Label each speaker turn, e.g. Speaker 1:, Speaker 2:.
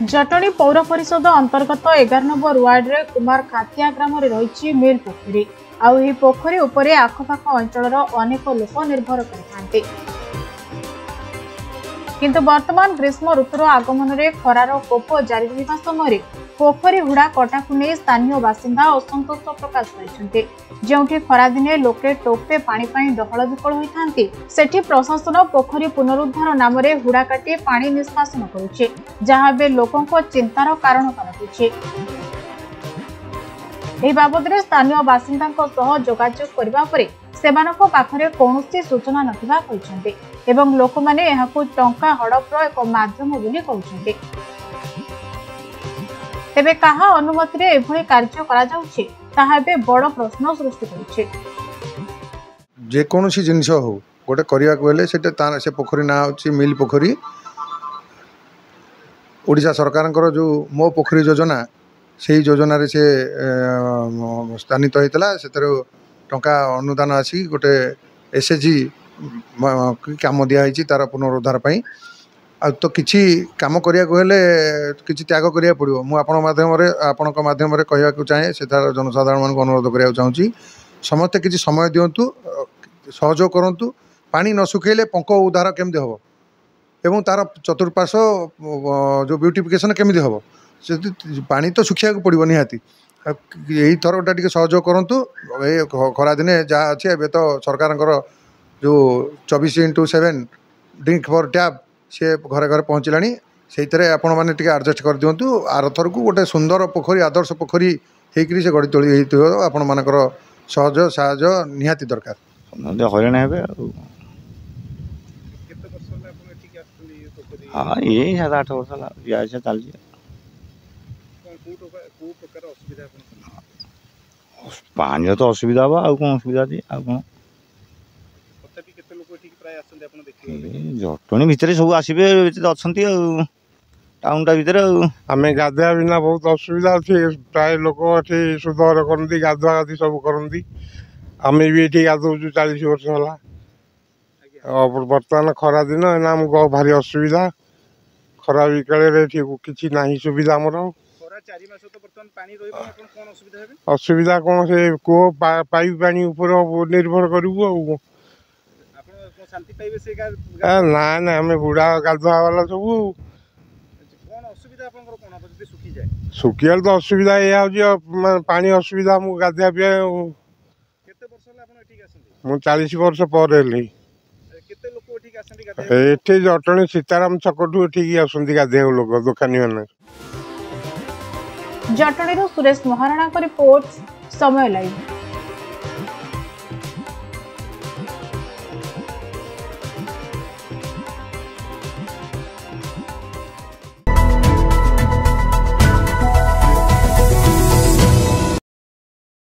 Speaker 1: जटणी पौर परिषद अंतर्गत 11 number ward रे कुमार खातिया ग्राम रही मिल पोखरी आउ पोखरी उपरे आखपाख अंचल अनेक लोक निर्भर करते किंतु वर्तमान ग्रीष्म ऋतुर आगमन में खरार कोप जारी रहा समय पोखरी हुड़ा कटाकू नहीं स्थानीय बासिंदा असंतोष प्रकाश करते जोठी खरादिने लोके टोपे पानी डहल विकल होती सेठी प्रशासन पोखरी पुनरुद्धार नाम हुड़ा काटी पानी निष्कासन करुचे जहाँ बे लोकों चिंतार कारण पालटुचे। बाबद स्थानीय बासिंदा जोगाजोग करने सेमानक पाखरे कौनसी सूचना नथिबा कहिसेंते एवं लोक माने एहाकु टंका हड़पर एक माध्यम बोली कहउछेंते। तेबे कहा अनुमति रे एभली कार्य करा जाउछे ताहा बे बड़ प्रश्न सृष्टि करुछे।
Speaker 2: जे कोनोसी जिंस हो गोटे करिया कहले सेटे तार से पोखरी ना होची मिल पोखरी ओडिशा सरकारनकर जो मो पोखरी योजना से योजना रे से स्थानित होइतला सेतर टंका अनुदान आसी गोटे एसएचजी काम दिया तार पुनरुद्धार पाई आ तो किसी काम करिया हेले किसी त्याग करिया पड़ो मु माध्यम कहवाक चाहे से जनसाधारण मान अनुरोध करा चाहूँगी समस्ते किसी समय दिंतु सहयोग करूँ पानी न सुखेले पंक उद्धार केमती हम एवं तार चतुर्पार्श्व जो ब्यूटिफिकेशन केमती हम से पानी तो सुखिया पड़ो निहाती यही थरटा टी सहयोग करूँ खरा दिने जहाँ अच्छे ए तो सरकार जो 24x7 ड्रिंक फॉर टैप सी घरे घरे पहुँचला से आपण मैंने एडजस्ट कर दिंतु आर थर को गोटे सुंदर पोखरी आदर्श पोखरी होकर से गढ़ी तोली आपण मानकर सहयोग साहय निहाती दरकार
Speaker 3: हईराण हाँ ये 7-8 वर्ष चलती पानी तो असुविधा हम आउ कौन असुविधा थी आ कौन जटणी भितर सब आसबे अच्छा टाउनटा भितर
Speaker 4: आम गाधुआ बिना बहुत असुविधा अच्छे प्राय लोक ये सुधर करती गाधुआ गाधी सब करती आम भी ये गाधौचु 40 वर्ष है बर्तमान खरा दिन ना आमको भारी असुविधा खरा विकाल किसी ना सुविधा आमर असुविधा कौन से कूह पाइप पानी निर्भर करूँ ना ना आम बुढ़ा गाधुआ वाला सब सुखिया तो असुविधा यह पानी असुविधा मुझे गाधुआ पीए मु 40 वर्ष पर ये जटणी सीताराम छकठू एठिक आसती गाधे लोक दोकानी मैंने।
Speaker 1: जटणी सुरेश महाराणा रिपोर्ट समय लाइव।